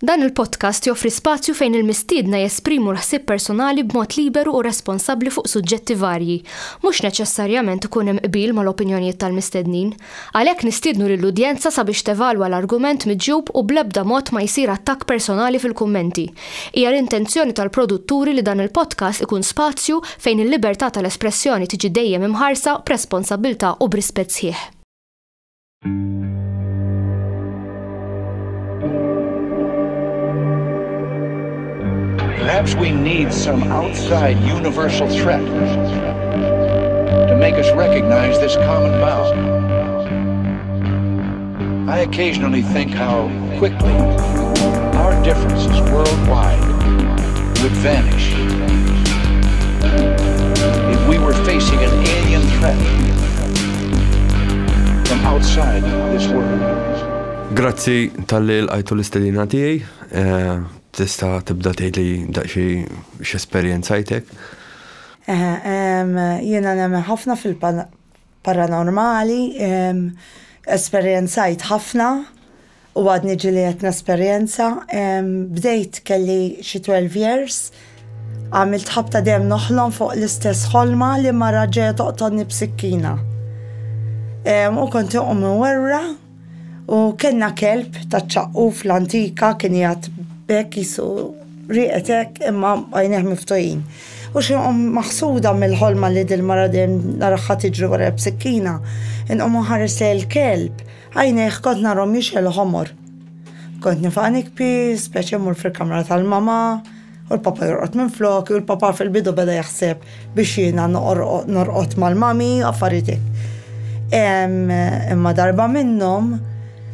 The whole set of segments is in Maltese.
Dan il-podcast joffri spazju fejn il-mistiedna jesprimu l-ħsieb personali b'mod liberu u responsabbli fuq suġġetti varji, mhux neċessarjament ikun hemm qbil mal-opinjonijiet tal-mistednin. Għalhekk nistiednu lill-udjenza sabiex tevalwa l-argument miġjub u bl-ebda mod ma jsir attakk personali fil-kummenti. Hija l-intenzjoni tal-produtturi li dan il-podcast ikun spazju fejn il-libertà tal-espressjoni tiġi dejjem imħarsa b'responsabbiltà u b'rispett sħiħ. Perhaps we need some outside universal threat to make us recognize this common bound. I occasionally think how quickly our differences worldwide would vanish if we were facing an alien threat from outside this world. Grazzi tal-li l-għajtu l-istedina tiegħi. Tista' tibda tgħidli daqsxejn x'esperjenzajtek? Jiena nemmen ħafna fil-paranormali, esperjenzajt ħafna u għadni ġili qed nesperjenza. Bdejt kelli xi 12 years, għamilt ħabta dejjem noħlom fuq l-istess ħolma li mara ġejja toqtodni b'sikkina. U kont inqum werra u kellna kelb ta' ċaqquf fl-antika kien jgħid bekk jisu riqetek imma għajneħ miftojin. U xinqom maħsuda mill-ħolma li dil-mara dem naraħħa tiġri wara b'sikkina. Inqom ħares l-kelb, għajneħ kont narom jixel ħomor. Kont nifaq nikpi, speċi mur fil-kamra tal-mama, u l-papa jorqot minn flok, u l-papa fil-bidu beda jaħseb biex jiena norqot mal-mami, affaritek. Imma darba minnom,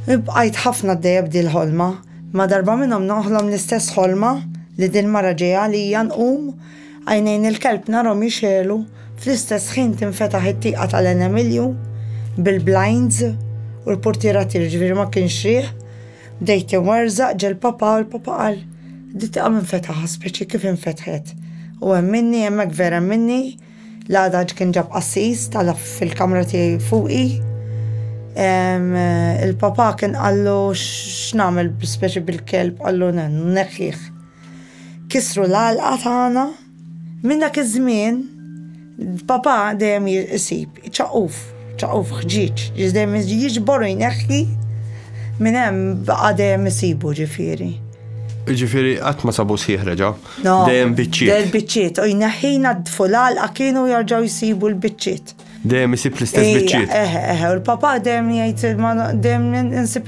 bqajt ħafna d-dejab dil-ħolma, ma darba minnhom noħlom l-istess ħolma li din mara ġejja li nqum għajnejn il-kelb narhom jixelu fl-istess ħin tinfetaħ it-tieqa tal-Emilju bil-blinds u l-portiera tirġifieri ma kienx riħ. Bdejt inwerzaq ġel papa u l-papa qal dit-tieqa minfetaħa speċi kif infetħet. U hemm minni hemmhekk vera minni l-għada kien ġab qassis talaf fil-kamra tiegħi fuqi. Il-papa kien qallu x'namel speċi bil-kelb qallu neħħih. Kisru l-għalqa tagħna minn dak iż-żmien il-papa dejjem isib ċaquf ħġieġ, dejjem jiġboru jneħħi minn hemm baqa' dejjem isibu ġifieri. Ġifieri qatt ma sabu sħiħ reġa'? Dejjem biċċiet. Dejjem biċċiet u jneħħina dfu l-għalqa kienu jerġgħu jsibu l-biċċiet. Dejjem isib l-istess biċċiet. U l-papa dejjem jgħid dejjem insib.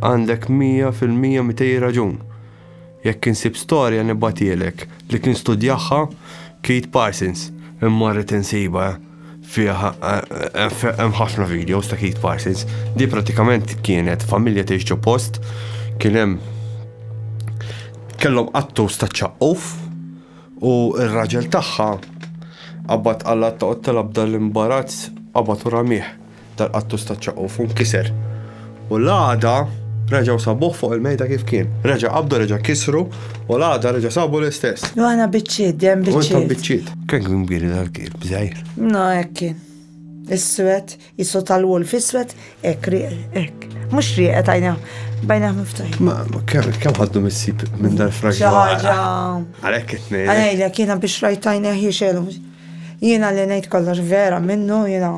Għandek 100% mitej raġun. Jekk insib storja nibgħatilek li kien studjaħħa Keith Parsons, immarret insiba fiha hemm ħafna videos ta' Keith Parsons. Di pratikament kienet familja tgħix ġo post, kien hemm kellhom qattus ta' ċaqquf u r-raġel tagħha qabad għalla toqgħod talab dal-imbarazz qabad u ramih dal-qattus ta' ċaqquf u nkiser. U l-għada reġgħu sabuh fuq il-mejda kif kien. Reġa' qabdu reġa' kisru u l-għada reġa' sabu l-istess. U għana biċċiet, dejjem biċċiet. U intom biċċiet. Kien kbir dal-kirb żgħir. No hekk kien. Is-swed, jisu tal-wolf iswed, hekk hekk. Mhux rieqet bajna miftuħin. Ma kemm ħaddu missib minn dal-fraġġa. Għalhekk qed ngħid. Għalhekk jiena biex rajt għajnejh jixelu. Jiena li ngħid kollox vera minnu jiena.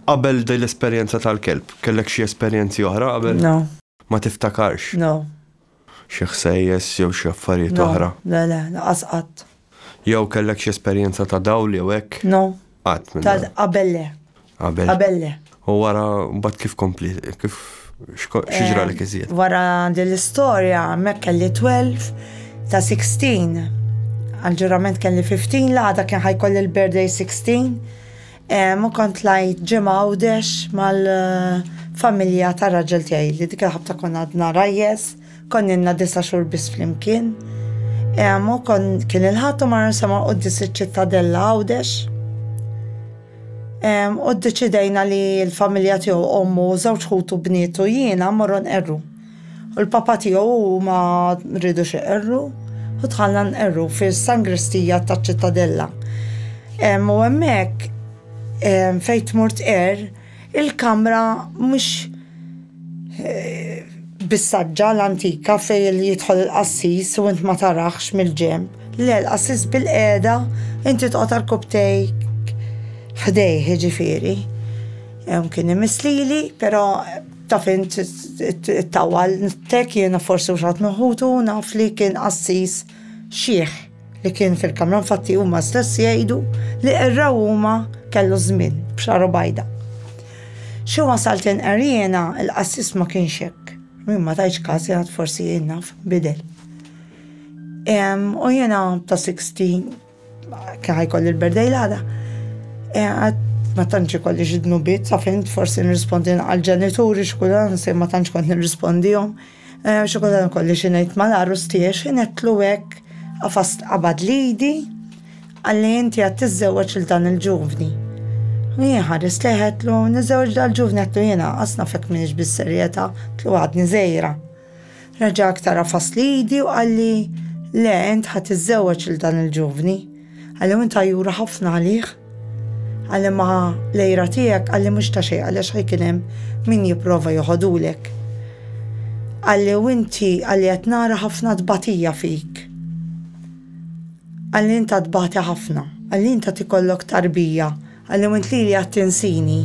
Qabel din l-esperjenza tal-kelb, kellek xi esperjenzi oħra qabel? No. Ma tiftakarx? No. Xi ħsejjes jew xi affarijiet oħra? Le, qatt. Jew kellek xi esperjenza ta' dawl jew hekk? No. Qatt minn. Ta' qabel. U wara mbagħad kif kompli, kif x'ġralek iżjed? Wara din l-istorja hemmhekk kelli 12 ta' 16. Għal-ġurament kelli 15 l-għada kien ħajkolli l-birthday 16. U kont lajt ġimgħa għawdex mal-familja ta' raġel tiegħi li dik il-ħabta konna għadna rajjes, konna inna 9 xhur biss flimkien. U kien il-ħattu marru sema quddis iċ-ċittadella għawdex. U ddeċidejna li l-familja tiegħu ommu żewġ ħutu bnietu jiena morru nqerru. U l-papa tiegħu ma rridux iqerru u tħallna nqerru fis-sangristija taċ-ċittadella. U hemmhekk fejn tmur tqerr il-kamra mhux bis-saġġa l-antika fej li jidħol il-qassis u int ma taraħx mill-ġemb. Le, l-qassis bil-qiegħda inti tqgħod tal-kubtejk ħdejh ġifieri. Kien imislili, però taf int it-tawal tek jiena forsi uxat meħutu naf li kien qassis xieħ li kien fil-kamra infatti huma stess jgħidu li qerraw huma kellu żmien b'xaru bajda. Xi wasalt inqarriena il-qassis ma kienx hekk. Min ma tajx każ jgħid forsi jien naf bidel. U jiena ta' 16 kien ħajkolli l-berdej l-għada. Ma tantx ikolli xi dnubiet, sa fint forsi nirrispondi għall-ġenituri x'kulhan se ma tantx kont nirrispondihom. Xi kultant ikolli xi ngħid mal-arrus tiegħi inetlu hekk qafast qabad lidi għalli inti qed tiżżewweġ lil dan il-ġuvni. Jien ħares leħetlu niżżewweġ dal-ġuvni qedlu jiena qasna fek m'iniex bis-serjetà tlu għadni żgħira. Reġa' aktar qafast lidi u qalli le int ħadd tiżżewweġ lil dan il-ġuvni. Għalli int jura ħafna għalih. Għalli ma lejra tiegħek għalli mhux ta' xejn għaliex ħajkien hemm min jipprova joħodulek. Għalli u inti għalli qed nara ħafna tbatija fik. Għalli inta tbati ħafna, għalli inta tikollok tarbija, għalli u int li qed tinsini.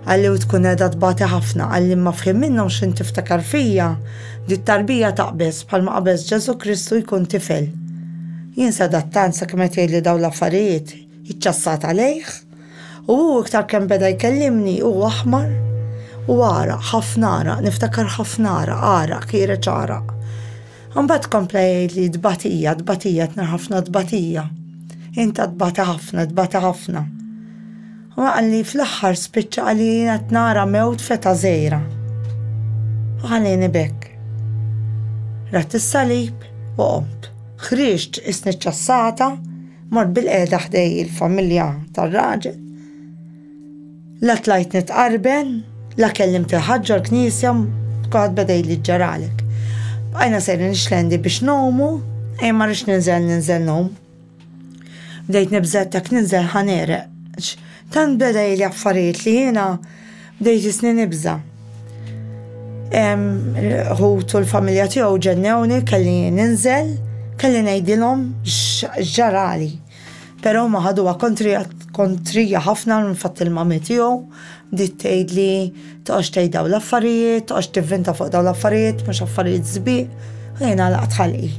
Għalli u tkun qiegħda tbati ħafna, għalli ma fhim minnhom x'in tiftakar fija, di t-tarbija taqbeż bħalma qabeż Ġesu Kristu jkun tifel. Jien sadattant sakemm qed jgħidli dawn l-affarijiet iċċassat għalejh. U iktar kemm beda jkellimni u aħmar u ara, ħafna ara, niftakar ħafna ara, kiereċ ara. Mbagħad kompla jgħidli dbatija, tnar ħafna dbatija. Inta dbati ħafna. U għalli fl-aħħar spiċċa għalli qed nara mewt feta żgħira. U ħallini bekk. Rat is-salib u qomt. Ħriġt isni ċċassata, mort bil-qiegħda ħdej il-familja tar-raġel. La tlajt nitqarben, la kellimt il-ħaġġa l-knisja, kod bedej li ġaralek. Bqajna sejri nixlendi biex nomu, ma rix ninżel nom. Bdejt nibżettek ninżel ħanereq. Tan bedej li affarijiet li jiena bdejt isni nibża. Ħutu l-familja tiegħu ġennewni kelli ninżel, kelli ngħidilhom x'ġarali. Però ma ħaduha kontrija ħafna nfatt il-mami tiegħu, bdiet tgħidli toqgħodx tgħid dawn l-affarijiet, toqgħodx tivvinta fuq dawn l-affarijiet, mhux affarijiet żbieq, u jiena laqgħet ħalqi.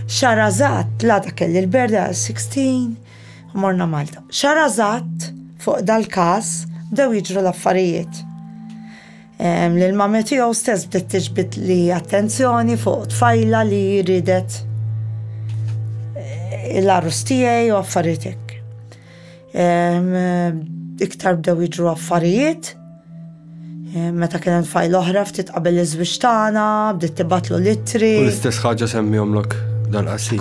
Xarażat l-għada kelli l-berda 16 u morna Malta. Xarażat fuq dal-każ bdew jiġru l-affarijiet. Lill-mami tiegħu stess bdiet tiġbed li attenzjoni fuq tfajla li ridet l-arrus tiegħi u affarijiet hekk. Iktar bdew jiġru affarijiet. Meta kien hemm tfajl oħra ftit qabel iż-żwieġ tagħna, bdiet tibatlu littri. U l-istess ħaġa semmihomlek dal-qassis.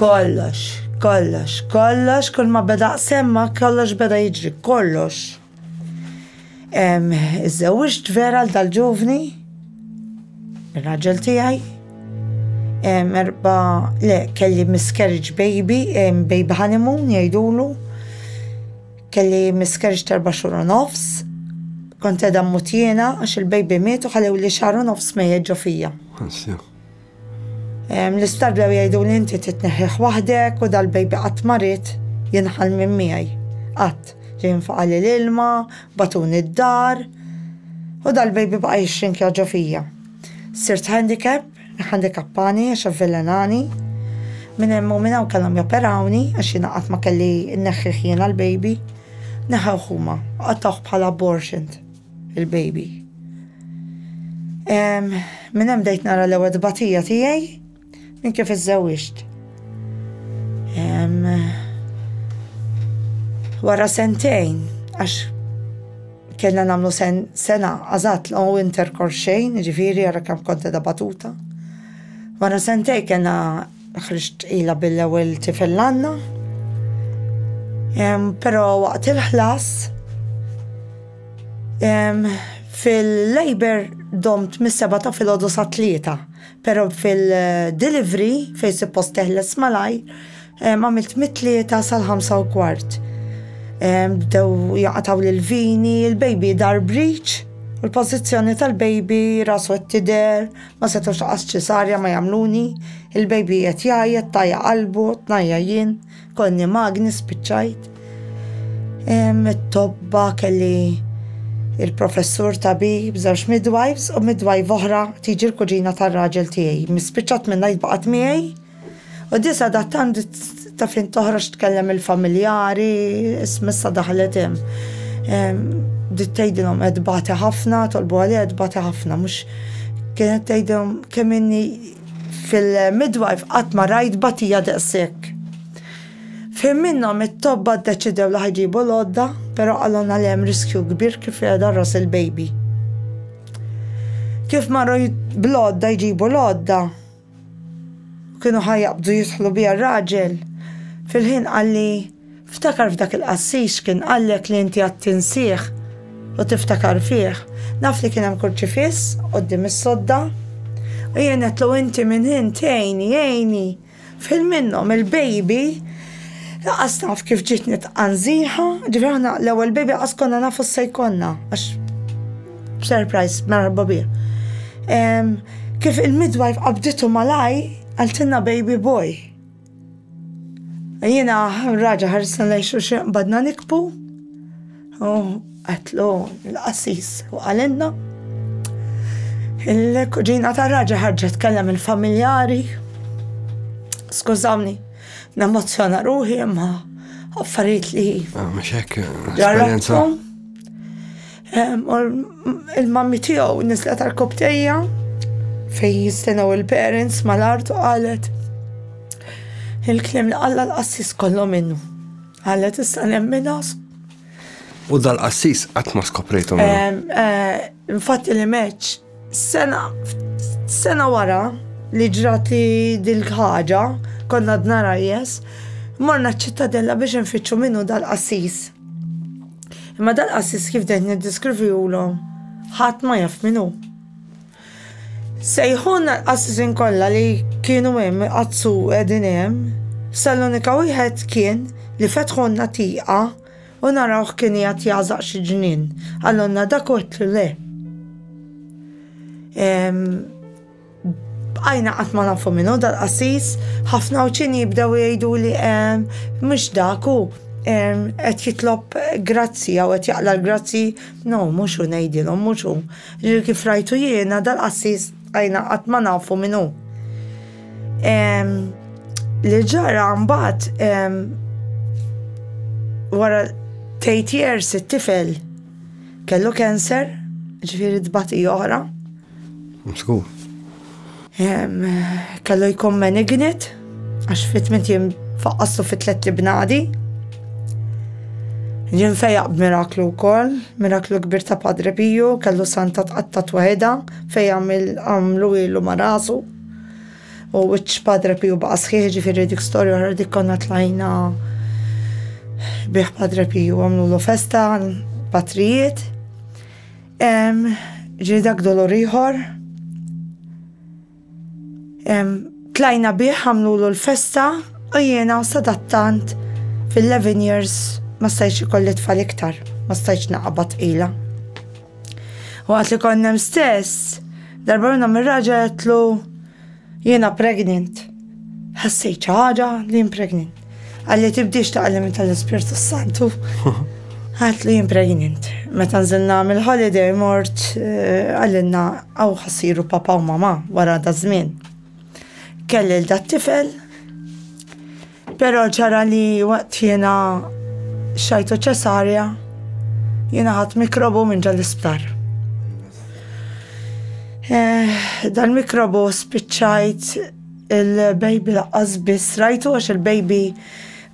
Kollox, kull ma beda semma kollox beda jiġri, kollox. Iżżewwiġt vera l dal-ġuvni, ir-raġel tiegħi. Kelli miscarriage baby honeymoon jgħidulu. Kelli miscarriage 4 xhur u nofs. Kont qiegħda mmut jiena għax il-baby miet u ħallew li xahar u nofs ma jeġġu fija. L-isptar bdew jgħiduli inti titneħħih waħdek u dal-baby qatt marit jinħal minn miegħi. Qatt ġej nfaqali l-ilma, batuni d-dar u dal-baby baqa' jixrink jaġġu fija. Sirt handikappani għax avvelenani. Minn hemm u minn hawn kellhom joperawni għax jiena qatt ma kelli nneħħih jiena l-baby. Neħew huma, qattawh bħala abortion il-baby. Minn hemm bdejt nara l-ewwel tbatija tiegħi minn kif iżżewwiġt. Wara sentejn għax kellna nagħmlu sena għażat l intercourse xejn, ġifieri ara kemm kont qiegħda batuta. Wara sentejn kellna ħriġt ilha bil-ewwel tifel l-Anna. Però waqt il-ħlas fil-labor domt mis-7 ta' filgħodu sa 3, però fil-delivery fejn suppost teħles malajr għamilt mit-3 sal-5:15. Bdew jaqtaw l-vini, il-baby dar breach U l-pożizzjoni tal-baby rasu t-tider, ma setux qas ċesarja ma jamluni, il-baby qed jgħajjed, tajja qalbu, tnajja jien, konni magni spiċċajt. It-tobba kelli il-professur tabib, żewġ midwives u midwife oħra tiġi l-kuġina tar-raġel tiegħi. Mispiċċat minn ngħid baqgħet miegħi u disa dattan ta' fin toħroġ tkellem il-familjari, ismissa daħlet hemm. Dit tgħidilhom qed bagħti ħafna, tolbu għalija qed bagħti ħafna, mhux kienet tgħidilhom kemm inni fil-midwife qatt ma rajt bagħtija daqshekk. Fejn minnhom it-tobba ddeċidew li ħajġibu l-għodda, però qalulna li hemm riskju kbir kif qiegħda ras il-baby. Kif marru bl-għodda jġibu l-għodda, kienu ħajjaqbdu jidħlu biha r-raġel, fil-ħin qalli ftakar f'dak il-qassix kien qallek li inti għad tinsih u tiftakar fih. Naf li kien hemm kurċifiss qudiem is-sodda u jien qedlu inti minn ħin tgħinni. Fil-minnhom il-baby laqas naf kif ġiet nitqanżiha, ġifieri aħna l-ewwel baby qas konna nafu se jkollna għax surprise marħba bih. Kif il-midwife qabditu malaj għaltilna baby boy. Jiena raġa ħarisna lejn xulxin badna nikbu u għatlu l-qassis u għalenna. Il-kuġina ta' raġa ħarġet tkellem il-familjari. Skużawni, namozzjona ruħi imma affarijiet li mhux hekk esperjenza. Il-mammi tiegħu nislet għall-koptejja fejn jistennew il-parents mal-art u qalet il-kliem li qalla l-qassis kollu minnu. Qalet issa nemmina. U dal-qassis qatt ma skoprejthom. Infatti li meċ sena wara li ġrat li dil-ħaġa konna d-narajjes, morna ċittadella biex nfittxu minnu dal-qassis. Imma dal-qassis kif dejn niddiskrivjulhom ħadd ma jaf minnu. Sejħuna l-qassisin kollha li kienu hemm qazzu qegħdin hemm, sal-unika wieħed kien li fetħunna tieqa u narawh kien jgħat jażaq xi ġnien. Għallonna dak qedlu le. Bqajna qatt ma nafu minnu dal-qassis, ħafna uċini jibdew jgħiduli mhux dak hu qed jitlob grazzi jew qed jaqla l-grazzi. No, mhux hu ngħidilhom, mhux hu. Kif rajtu jiena dal-qassis bqajna qatt ma nafu minnu. Li ġara mbagħad wara 8 years it-tifel kellu cancer, ġifieri tbati oħra. Mskur. Kellu jkun malignant għax fit-8 jiem faqqaslu fit-3 bnadi. Ġien fejjaq b'miraklu wkoll, miraklu kbir ta' Padre Pio, kellu santa tqattat waħedha fejn għamlu ilu ma' rasu. U wiċċ Padre Pio baqa' sħiħ, ġifieri dik storja oħra dik konna tlajna bih Padre Pio għamlu festa patrijiet. Ġi dak dolor ieħor. Tlajna bih għamlu l-festa u jiena sadattant fil-11 years ma stajtx ikolli tfal iktar, ma stajtx naqbad ila. U għat li konnem stess, darbarna mir-raġa għatlu jiena pregnant. Ħassejt ħaġa li jien pregnant. Għalli tibdix taqallim tal-Ispirtu Santu. Għatlu jien pregnant. Meta nżilna mill-holiday mort għallinna għaw ħassiru papa u mama wara da żmien. Kelli l-dat tifel, pero ġara li waqt jiena xajtu ċesarja, jiena ħadd mikrobu minn ġal-isptar. Dal-mikrobu spiċċajt il-baby laqqas biss rajtu għax il-baby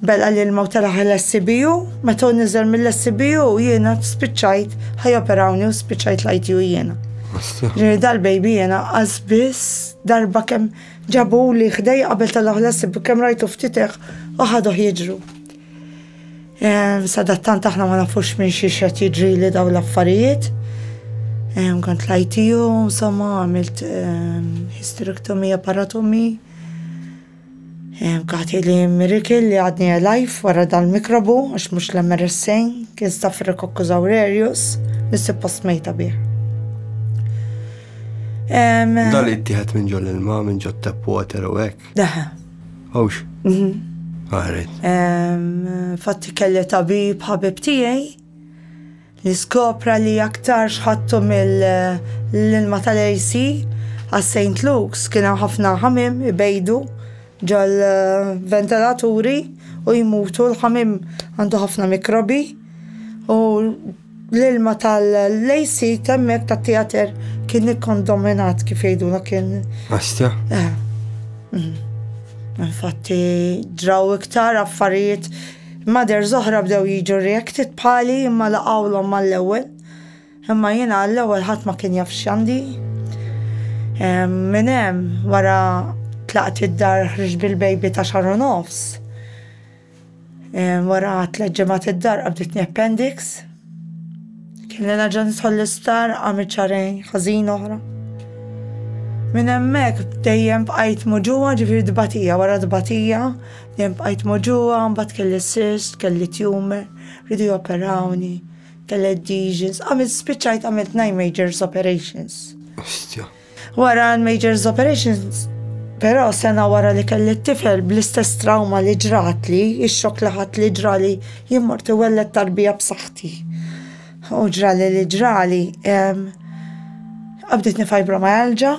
bella li l-mawtela l-SCBU, meta niżel mill-SCBU jiena spiċċajt ħajoperawni u spiċċajt l-ITU jiena. Ġiri dal-baby jiena qasbis darba kemm ġabu li ħdej qabel tal-ħlasib kemm rajtu ftiteħ u ħaduh jiġru. Sadattant aħna ma nafux minn xi xed jiġri li daw l-affarijiet. Kont l-ITU, insomma, għamilt hysterektomija paratomi. Kħati li miracle li għadni life wara dal-mikrobu, għax mux l-MRSA, kien Staphylococcus aureus, nisib post mejta bih. Dal ittieħed minn ġol il-ma, minn ġol tap water u hekk. Daħ. Hawx. Għarret. Fatti kelli tabib ħabib tiegħi li skopra li aktar xħattu mill-ilma tal-AC għas St. Luke's kienu ħafna ħamim ibejdu ġol ventilaturi u jmutu l-ħamim għandu ħafna mikrobi u l-ilma tal-AC temmek tat-teater kien ikkondominat kif jgħidula kien. Astja? Infatti ġraw iktar affarijiet mader zoħra bdew jiġu reacted bħali imma laqawlhom mal-ewwel. Imma jiena l-ewwel ħadd ma kien jaf x'għandi. Minn hemm wara tlaqt id-dar ħriġ bil-baby ta' xahar u nofs. Wara 3 ġimgħat id-dar qabditni appendix. Kien li naġa nidħol l-isptar għamilt xarejn ħażin oħra. Minn hemmhekk dejjem bqajt moġuwa ġifieri dbatija wara dbatija, dejjem bqajt moġuwa, mbagħad kelli cyst, kelli tumor, rridu joperawni, kelli adhesions, spiċċajt għamilt 9 major operations. Ostja. Wara l-major operations, però sena wara li kelli t-tifel bl-istess trauma li ġratli, ix-xokk li ħadd li ġrali jien mort iwellet tarbija b'saħħti. U ġrali li ġrali, qabditni fibromyalgia,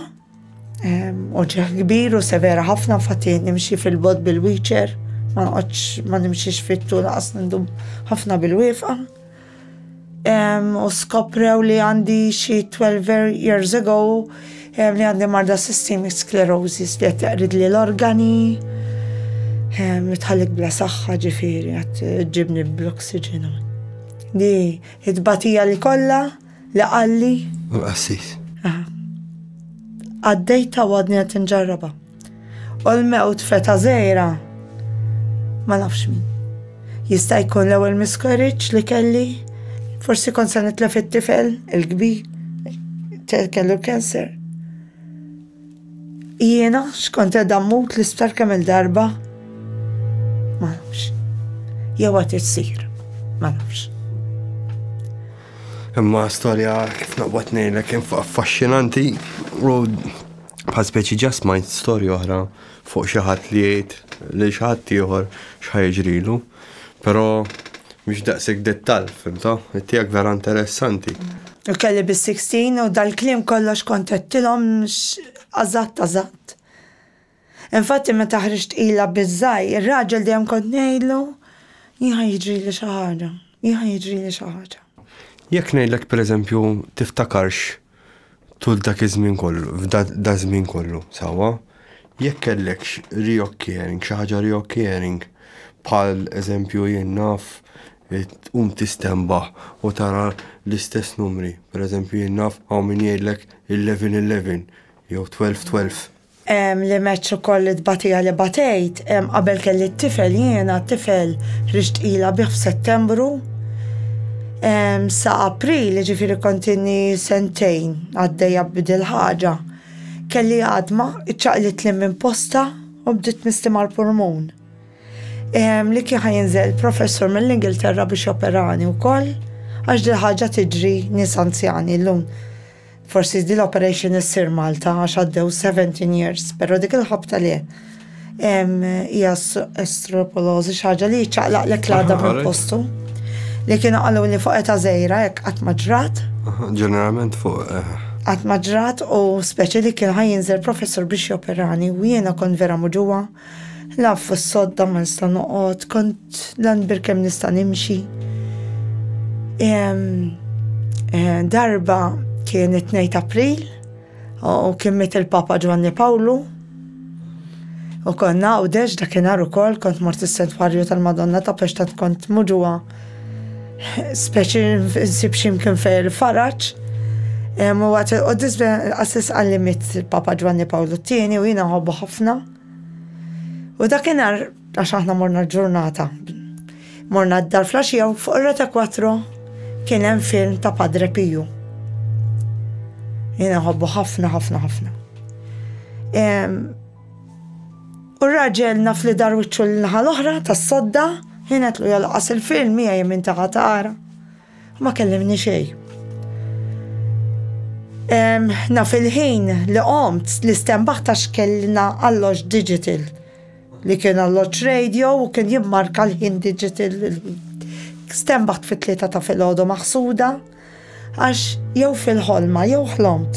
uġġeħ kbir u severa ħafna fatti nimxi fil-bod bil-wheelchair, ma nimxiex fit-tul laqas nindum ħafna bil-wifqa. U skoprew li għandi xi 12 years ago li għandi marda systemic sclerosis li għatteqrid li l-organi, tħallik bla saħħa ġifieri għat ġibni bl-oxygen. Di, id-batija li kolla, li qalli. U qassis. Għaddejta u għadni għat nġarraba. U l-mewt feta zejra, ma nafx min. Jista' jkun l-ewwel miscarriage li kelli, forsi kon se nitlef it-tifel, il-kbir, kellu l-cancer. Jiena xkont edha mmut l-isptar kemm il-darba, ma nafx. Jew għat issir, ma nafx. Imma storja kif naqbad ngħidlek kien affaxxinanti u bħal speċi ġas smajt storja oħra fuq xi ħadd li jgħid li xi ħadd ieħor x'ħajġrilu, però mhux daqshekk dettall, fimta? Tiegħek vera interessanti. U kelli bis-16 u dal-kliem kollox kont qedtilhom eżatt. Infatti meta ħriġt ilha biż-żgħir, ir-raġel dejjem kont ngħidlu jien jiġrili xi ħaġa, jien jiġrili xi ħaġa. Jekk ngħidlek pereżempju tiftakarx tul dak iż-żmien kollu, f'da żmien kollu, sewwa, jekk kellek reoccurring, xi ħaġa reoccurring, bħal eżempju jien naf tistembaħ u tara l-istess numri, pereżempju jien naf hawn min jgħidlek 11-11 jew 12-12. Li meċċu koll id-batija li batejt, qabel kelli t-tifel jiena t-tifel ħriġt ilha bih f'Settembru. Sa April, ġifiri kontinni sentejn għaddejja bidil ħaġa. Kelli għadma, iċċaqlit li minn posta u bdiet mistimar pulmun. Li kien ħajinżel professor mill-Ingilterra biex operani wkoll, għax dil ħaġa tiġri nies anzjani llum. Forsi di l-operation issir Malta għax għaddew 17 years, però dik il-ħabta li hija estropolosi xi ħaġa li ċaqlaqlek l-għadha minn postu. Li kienu għallu li fuq eta zejra, jek għat maġrat. Ġeneralment fuq. Għat maġrat u speċi li kien ħajinżel professor biex joperani u jiena kon vera muġuwa. Laf f-sodda ma nista noqot, kont l-anbir kem nista nimxi. Darba kien 2 April u kien mit il-Papa Giovanni Paolo. U konna u deġ dakinhar ukoll kont mort is-Sentwarju tal-Madonna ta' Pextat kont muġuwa. Speċi nsib ximkien fej il-faraċ. U disbe assis għallimit Papa Giovanni Paolo t-tieni u jina ħobbu ħafna. U dakinhar għax aħna morna l-ġurnata. Morna d-dar flaxija u fuq Rete 4 kien hemm film ta' Padre Pio. Jina ħobbu ħafna. U r-raġel naf li dar wiċċu l-naħa l-oħra tas-sodda, jien għetlu jalqas il-film hija jemmin ta' tara. Ma kellimni xejn. Na fil-ħin li qomt li stembaħ ta' xkellna alloġ digital li kien alloġ radio u kien jimmarka l-ħin digital. Stembaħt fit-3 ta' filgħodu maħsuda għax jew fil-ħolma jew ħlomt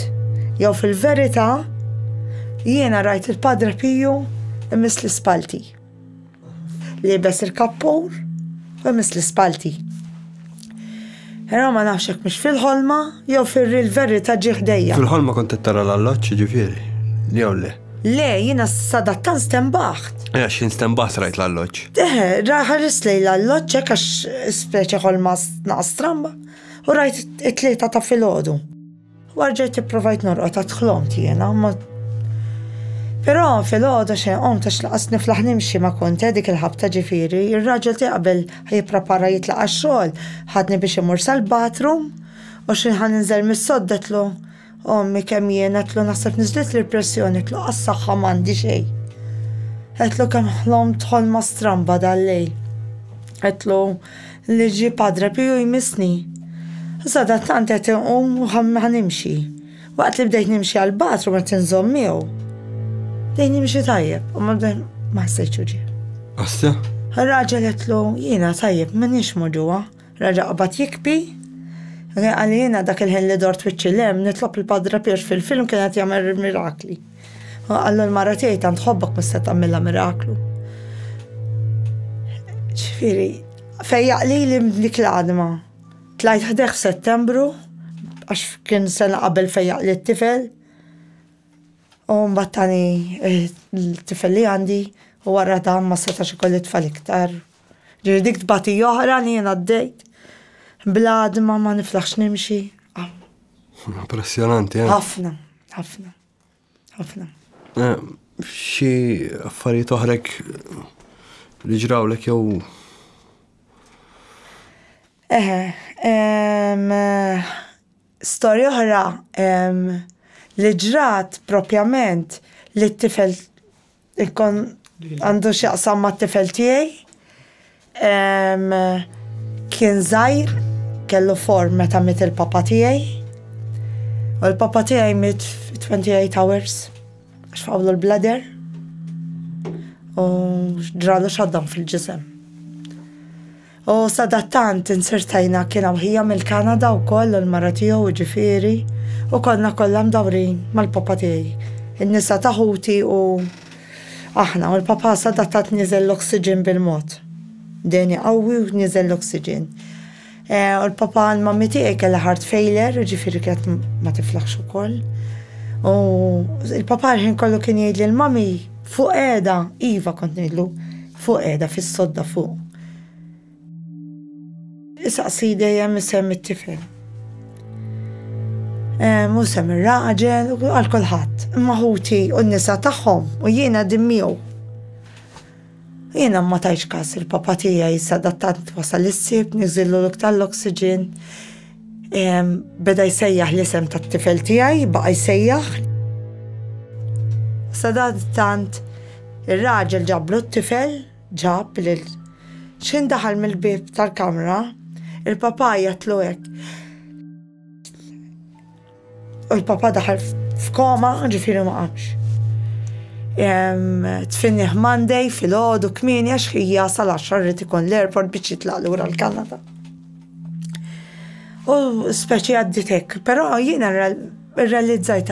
jew fil-verità jiena rajt il-Padre Piju imis l-ispalti. Libes il-kappur u imis l-ispalti. Però ma nafxek mux fil-ħolma, jew fil-verità ġiħdejja. Fil-ħolma kont tara l-alloċ ġifieri, jew le? Le, jiena sadattan stembaħt. Xin stembaħt rajt l-alloċ? Ħaris lej l-alloċ għax speċi ħolma naqstramba u rajt it-3 ta' filgħodu. Warġajt ipprovajt norqod għatħlomt jiena, però filgħodu xejn qomt għax laqas niflaħ nimxi ma kont dik il-ħabta ġifieri, ir-raġel tiegħi qabel ħajprepara jitlaq għax-xogħol, ħadni biex imur sal-bathroom u xi ħaninżel mis-sodda tlu ommi kemm jien qedlu naħseb niżlet l-impressjoni tlu għas-saħħa m'għandi xejn. Qedlu kemm ħlomt ħolma stramba dal-lejl. Qedlu li ġie Padre Piju jmissni. Sadattant qed inqum u ħanimxi. Waqt li bdejt nimxi għall-bathroom qed inżomm miegħu. Dejn nimxi tajjeb, u ma ħsejtx ġie. Assja? Ir-raġel qedlu jiena tajjeb m'inhiex ġewwa. Raġa' qabad jikbi. Għalli jiena dak il-ħin li dort wiċċi nitlob il-Padre Piju fil-film kien qed jagħmel mirakli. Għallu l-mara tiegħi tant ħobbok mista tagħmilha miraklu. Ġifieri, fejjaq li dik l-għadma. Tlajt ħdeħ f'Settembru għax kien sena qabel fejjaq li t-tifel. U mbattani l-tifel li għandi u wara dan ma setax ikolli tfal iktar. Ġifieri dik tbati oħra li jien għaddejt. Bl-għadma ma niflaħx nimxi. Impressjonanti, ħafna, ħafna, ħafna. Xi affarijiet oħrek li ġrawlek jew storja oħra li ġrat propjament li t-tifel ikun għandu x'jaqsam ma' t-tifel tiegħi kien żgħir kellu form meta miet il-papa tiegħi u l-papa tiegħi miet 28 hours għax fawlu l-bladder u ġralu xaddam fil-ġisem. U sadattant insirtajna kiena ħija mill-Kanada u koll l-mara tiegħu ġifieri u konna kollha mdawrin mal-papa tiegħi. In-nisa taħuti u aħna u l-papa sadattant niżel l-oksiġen bil-mod. Deni qawwi u niżel l-oksiġen. U l-papa l-mammi tiegħi kellha heart failure, ġifieri kienet ma tiflaħx ukoll. U il-papa ħin kollu kien jgħidli l-mami fuq qiegħda, iva kont ngħidlu, fuq qiegħda fis-sodda fuq. Isaqsi dejjem isem it-tifel. Mu sem ir-raġel u għal kulħadd, imma ħuti u n-nisa tagħhom u jiena dimmiegħu. Jiena ma tajx każ il-papa tiegħi sadattant wasal is-sib, niżillu l-iktar l-oksiġen. Beda jsejjaħ l-isem tat-tifel tiegħi, baqa' jsejjaħ. Sadattant ir-raġel ġablu t-tifel, ġab lil x'in daħal mill-bib tal-kamra, il-papa jgħatlu hekk. U l-papa daħal f'koma, ġifieri ma qamx. Tfinniħ Monday fil-għodu kmieni għax hija sal-10 rrid ikun l-airport biex jitlaq lura l-Kanada. U speċi għadditek, però jiena rrealizzajt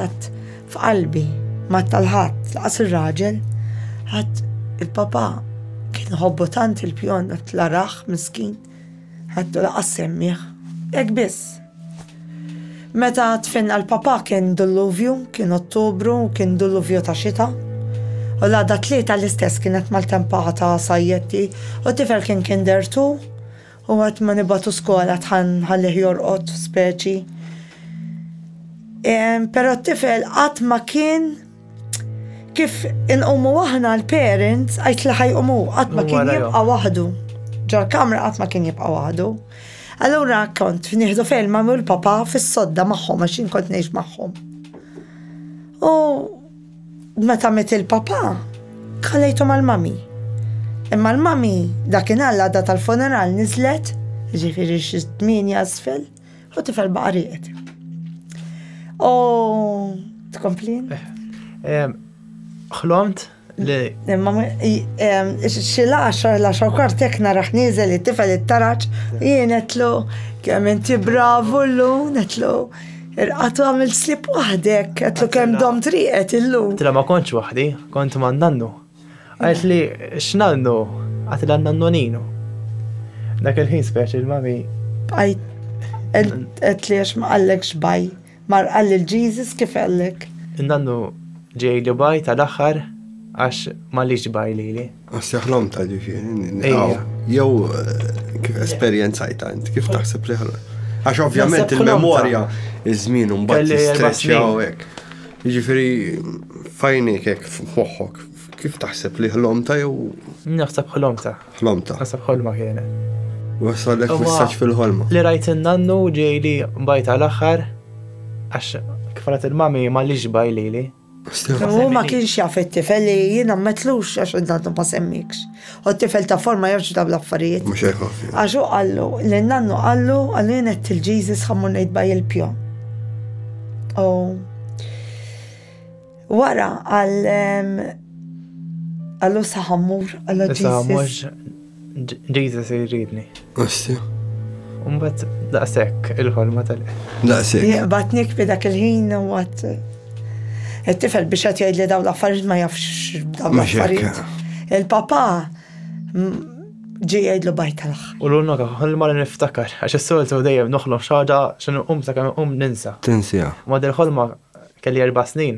f'qalbi ma tal-ħadd laqas ir-raġel ħadd il-papa kien ħobbu tant il-pjon l-araħ miskin ħadd laqas semmieħ. Hekk biss. Meta tfinna l-papa kien dilluvju, kien Ottubru, kien dilluvju ta' xita. U l-għada 3 l-istess kienet mal-tempata sajjetti u tifel kien kindertu u għat ma nibatu skola tħalliħ jorqot speċi. Pero t-tifel għat ma kien kif inqumu aħna l-parents għajt li ħajqumu għat ma kien jibqa wahdu. Ġar kamra għat ma kien jibqa wahdu. Allura kont nieħdu filma u l-papa fis-sodda magħhom għax kont ngħix magħhom. U meta miet il-papa ħallejtu mal-mami. Imma l-mami dakinhar l-għada tal-funeral niżlet, ġifieri xi 8 asfel, u tifel baqa' rieqed. Tkomplin? Xlomt li xi l-10 kwart tekna raħ niżel it-tifel it-taraċ, jien netlu kemm inti bravu l-lu, netlu irqatu għamil slip waħdek, netlu kemm dom triqet illu. Tila ma konċ waħdi, kont ma nannu. Għajt li x'nannu, għat l-nannu ninu. Dak il-ħin speċi il-mami. Għet li għax ma għallek xbaj, mar għalli l-ġizis kif għallek? Nannu ġej li baj tal-axħar għax ma liġ baj li li. Għassi ħlom ta' ġifiri. Jew kif esperienzajta int, kif taħseb li ħlom? Għax ovvjament il-memorja iż-żmien mbagħad jistressja u hekk. Jiġifieri fajnik hekk f'moħħok. Kif taħseb li ħlomta jew? Naħseb ħlomta. Ħlomta. Naħseb ħolma kienet. Wasalek messaġġ fil-ħolma. Li rajt in-nannu ġej li mbajt tal-aħħar għax kif qalet il-mami ma liġ baj li li. U ma kienx jaf it-tifel li jiena metlux għax id-nannu ma semmikx. U t-tifel ta' forma jafx da bl-affarijiet. Mux jħaf. Għaxu għallu, l-nannu għallu jenet il-ġizis ħammun nejt baj il-pjon. U wara għallu saħammur, għallu ġizis. ġizis jridni. Għasti. Umbat daqsek il-ħolma tal-li. Daqsek. Batnik bidak il-ħin u għat. Il-tifel biex għat jgħid li daw l-affarijiet ma jafx daw l-affarijiet. Il-papa ġi jgħidlu bajt tal-aħ. U l-unnoka, ħolma li niftakar, għax il-soltu dejjem noħloq xaġa xinu ta' kemm ninsa. Tinsija. Ma del-ħolma kelli 4 snin.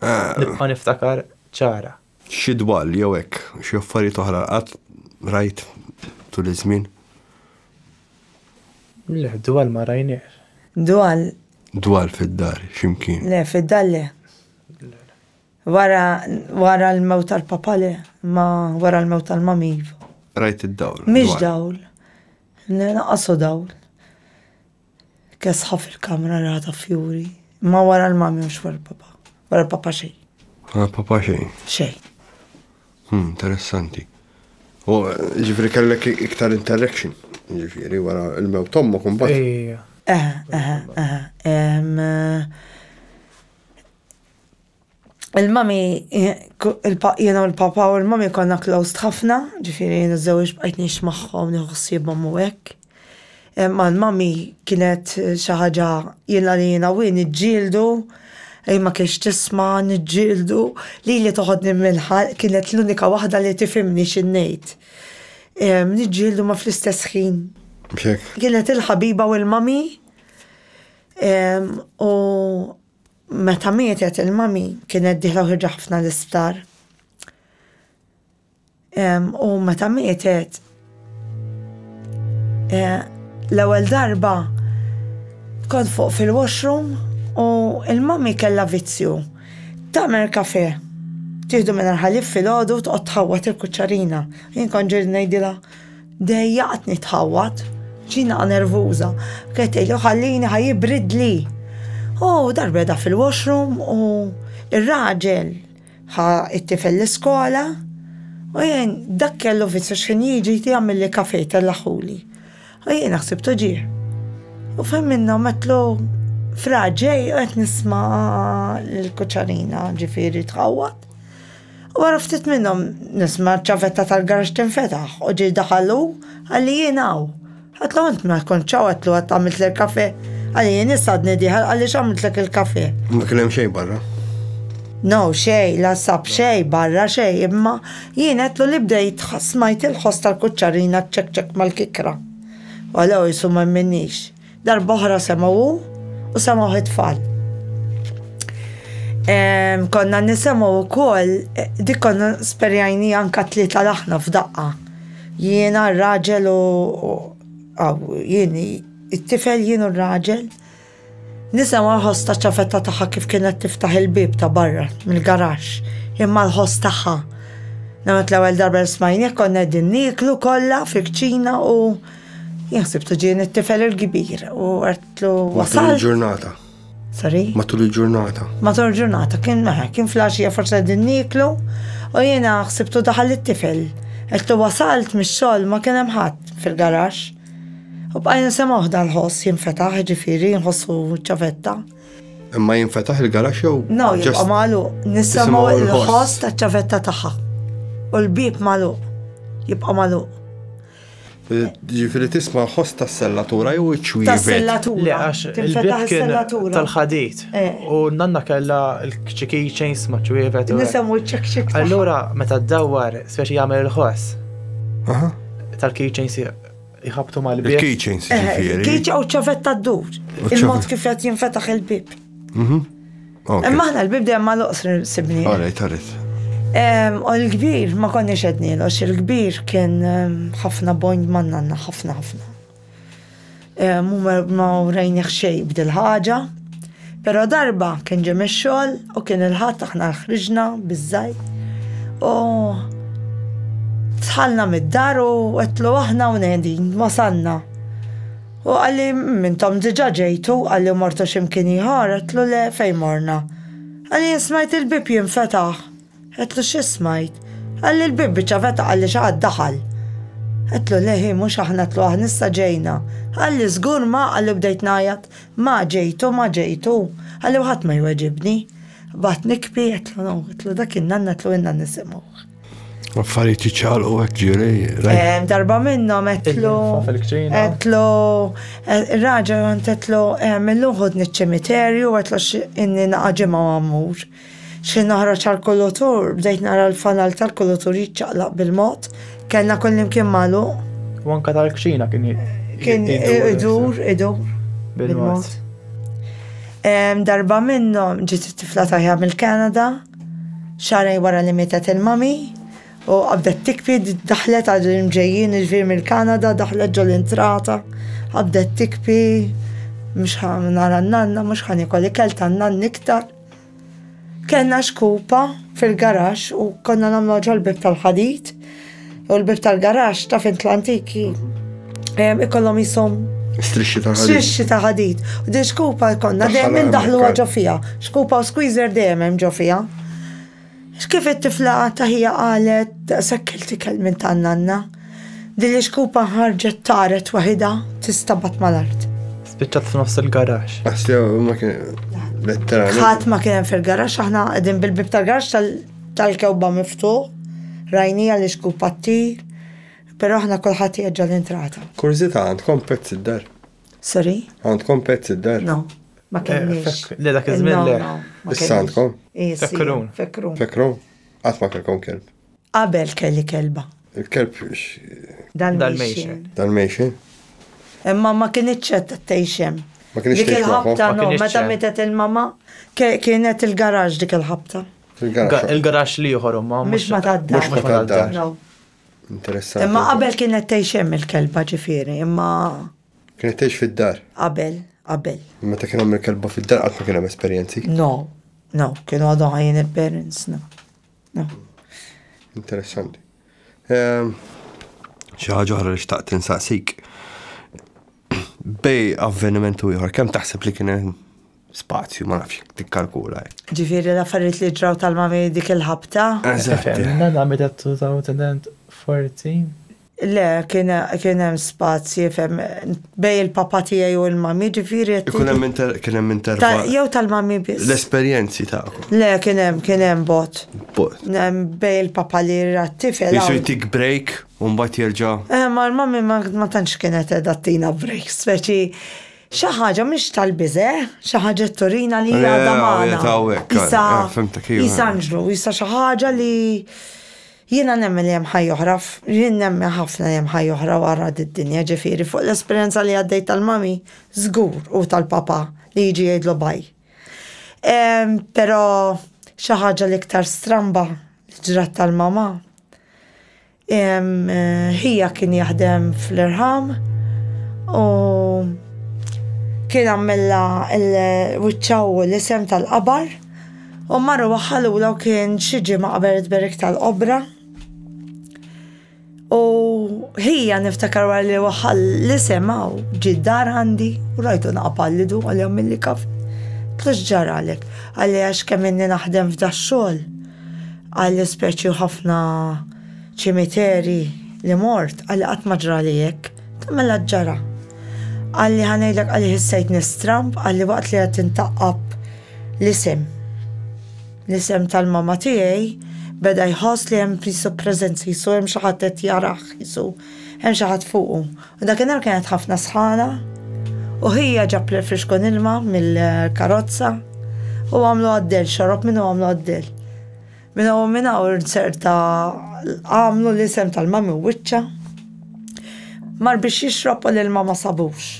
Nibqa' niftakar ċara. Xi dwal jew hekk, xi affarijiet oħra qatt rajt tul iż-żmien. Le, dwal ma rajniex. Dwal fid-dar, x'imkien. Le, fid-dar le. Wara l-mewt tal-papa le, ma wara l-mewt tal-mami. Rajt id-dawl. Mhix dawl. Naqasu dawl. Kesħa fil-kamra rata fjuri. Ma wara l-mami mhux wara l-papa. Wara l-papa xejn. Papa xejn. Xejn. Interessanti. U ġifri kellek iktar interaction. Ġifiri wara il-mewt tommu kumbat. Il-mami, jena u l-papa u l-mami konna closed ħafna, ġifiri jena z-żewġ bqajt nix maħħom nħussibom u hekk. Ma l-mami kienet xaħġa jena li jena u nġildu, ma kienx tisma nġildu, li toħodni mill-ħal, kienet l-unika wahda li tifimni xinnejt. Nġildu ma fl-istess ħin. Kienet il-ħabiba u l-mami, u meta mietet il-mami kienet diħla ħirġa ħafna l-isptar. U meta mietet l-ewwel darba kont fuq fil-washroom u il-mami kella vizzju. Tagħmel kafe. Tieħdu minn ħalib fil-għodu toqgħod tħawwat il-kuċċarina. Jien kont ġiet ngħidilha dejjaqtni tħawwat. ġina nervuża. Kienet tgħidli ħallini ħajibrid li. Darbeda fil-washroom u ir-raġel ħa it-tifel l-iskola u jien dak kellu vizzju x'kien jiġi jagħmel li kafe tellaħuli. U jien ħsibtu ġie. U femminna metlu fraġej qed nisma' l-kuċċarina ġifieri tħawwat. U wara ftit minnhom nisma' ċavetta tal-garaġġ tinfetaħ u ġie daħalu għalli jien hawn. Għatlu int ma konċaw għatlu għat għamilt l-kafe. Għalli jien nisadni diħal għalli x'għamilt lek il-kafe. Ma kien hemm xejn barra? No, xej, la sab xej, barra xej, imma jien għetlu li bdejt smajt il-ħoss tal-kuċċarina ċek mal-kikra. U għalaw jisu ma minnix. Darboħra semawu u semaw it-tfal. Konna nisemaw u kol, dik konna sperjajni anka 3 laħna f'daqqa. Jiena r-raġel u jieni it-tifel jienu r-raġel. Nisema l-ħoss ta' ċafetta taħħa kif kienet tiftaħ il-bib ta' barra, mill-garax, imma l-ħoss taħħa. Namet l-ewel darba l-smajni, konna din niklu kolla fil-kċina u jaħsibtu ġien it-tifel il-kbir u għartlu wasal. Matul il-ġurnata. Sorry? Matul il-ġurnata. Matul il-ġurnata, kien flaxija forse din niklu u jena ħsibtu daħal it-tifel. Għartlu wasalt mix-xogħol ma kien hemm ħadd fil-garax. U bqajna sema uħda l-ħoss jinfetaħ ġifiri, nħossu ċavetta. Imma jinfetaħ il-garax jew? No, jibqa' magħluq. Nisimgħu il-ħoss taċ-ċavetta tagħha. U l-bib magħluq. Jibqa' magħluq. Ġifieri tisma' ħoss tas-sellatura jew iċ-ċwievet. Tas-sellatura. Le għax il-bib kien tal-ħadit. U nanna kellha l-key chains ma' ċwievet. Nisimgħu ċ-ċek. Allura meta ddawwar speċi jagħmel il-ħoss. Aha. Tal-key chains jħabtu mal-bib. Il-key chains ġifieri. Kej u ċavetta d-dur. Il-mod kif qed jinfetaħ il-bib. Imma aħna l-bib dejjem magħluq sibni. Alright. U l-kbir ma konniex qednielu, il-kbir kien ħafna bojn mannanna, ħafna. Ma rejnieħ xejn bdil-ħaġa, però darba kien ġem ix-xogħol u kien il-ħadd aħna ħriġna biż-żgħir. U tħallna mid-dar u qedlu aħna u ngħidin wasalna. U għalli mintom diġà ġejtu, għalli mortu x'imkien ieħor, qedlu le fejn morna. Għalli smajt il-bib jinfetaħ. Għetlu x'ismajt? Għalli l-bib biċaveta għalli xaħad daħal. Għetlu leħi mux aħna tlu issa ġejna. Għalli zgur ma għalli bdejt najat. Ma ġejtu. Għalli uħat ma jweġibni. Bat nikbi għetlu no. Għetlu dakin nanna tlu inna nisimu. Affarijiet ċalu għek ġiri. Darba minnom għetlu. Raġa għetlu mill-luħud nit-ċemiterju għetlu inni naqġima għamur. Xi naħroġ għall-kolotur, bdejt nara l-fanal tal-kolotur jiċċaqlaq bil-mod, kellna kollim kien magħluq. U anke tal-kċina kien idur bil-mod. Darba minnhom ġiet it-tifla taħja mill-Kanada, xarej wara li mietet il-mami, u qabdet tikbi daħlet għal imġejjin ġifier mill-Kanada, daħlet ġol intrata, qabdet tikbi mhux nara n-nanna, mhux ħanikol ikel tan-nann iktar. Kenna xkupa fil-garax u konna namlu ġol-bib tal-ħadit u l-bib tal-garax ta' fin l-antiki ikollhom jisom strixxi ta' ħadit. U di xkupa konna dejjem daħlu ġo fija. Xkupa u squeezer dejjem ġo fija. X'kif it-tifla taħija qalet sekkelti kelmin ta' nanna. Di li xkupa ħarġet taret waħida tistabat mal-art. Spiċċat f'nofs il-garax. ħadd ma kien fil-garax, aħna qegħdin bil-bib tal-garax tal-kewba miftuħ, rajnija li xkupa ttir, però aħna kulħadd jeġġa l-intrata. Kurzita, għandkom pezz id-dar? Sorry? Għandkom pezz id-dar? No, ma kienniex. Le dak iż-żmien le. Issa għandkom? Fekkrun. Fekkrun? Qatt ma kellkom kelb? Qabel kelli kelba. Il-kelb Dalmatian. Dalmatian? Imma ma kienitx qed tgħixem. Ma kienx dik il-ħabta, no, meta mietet il-mama, kienet il-garaġ dik il-ħabta. Il-garaġ li juħor ma mhux ma tad-dar. Mhux ma tad-dar. Interessanti. Imma qabel kienet tgħixem il-kelba ġifieri, imma kienet tgħix fid-dar. Qabel. Meta kien hemm il-kelba fid-dar qatt ma kien hemm esperjenzi? No, kienu għadu ħajjin il-parents, no. Interessanti. Xi ħaġa oħra li xtaqt insaqsik. Bej avvenimentu ieħor, kemm taħseb li kien hemm spazju, ma nafx tikkalkula. Ġifieri l-affarijiet li ġraw tal-mami dik il-ħabta? Eżatt. Nanna meta 2014. Le, kien hemm spazju bej il-papa tiegħi u l-mami, ġifieri kien hemm intervall. Jew tal-mami biss. L-esperjenzi tagħkom. Le, kien hemm bot. Bej il-papa li rat-tifel. Jisu jtik break u mbagħad jerġa'. Ma l-mami ma tantx kienet qiegħda break, speċi xi ħaġa mhix tal-biże, xi ħaġa turina li għadha magħna. Issa xi ħaġa li jiena nemmen li hemm ħajja oħra, jien nemmen ħafna li hemm ħajja oħra wara d-dinja ġifieri fuq l-esperjenza li għaddejt tal-mami żgur u tal-papa li jiġi jgħidlu baj. Però xi ħaġa l-iktar stramba li ġrat tal-mama hija kien jaħdem fl-irħam u kien għamilla l-wiċċaw l-isem tal-qabar u marru waħħalu law kien xieġi ma qaberit berik tal-qobra u hija niftakar wara li waħħal l-isem għaw ġiddar għandi u rajtu naqpallidu għalli għamilli kaf. Tlux ġaralek għalli għax kemm inni naħdem f'da xogħol għalli speċi ħafna ċimiteri li mort għalli qatt ma ġrali hekk tagħmel ġara. Għalli ħanejlek għalli ħissejt nistramp għalli waqt li qed tintaqqab L-isem tal-mama tiegħi beda jħoss li hemm jisu preżenzi, jisu hemm xi ħadd qed jaraħ, jisu hemm xi ħadd fuqu. U dakinhar kienet ħafna sħana u hija ġab li friskon ilma mill-karozza u għamlu għaddel, xorob minnu għamlu għaddel. Minna u inserta għamlu l-isem tal-mami u wiċċa. Mar biex jixrob u l-ilma ma sabux.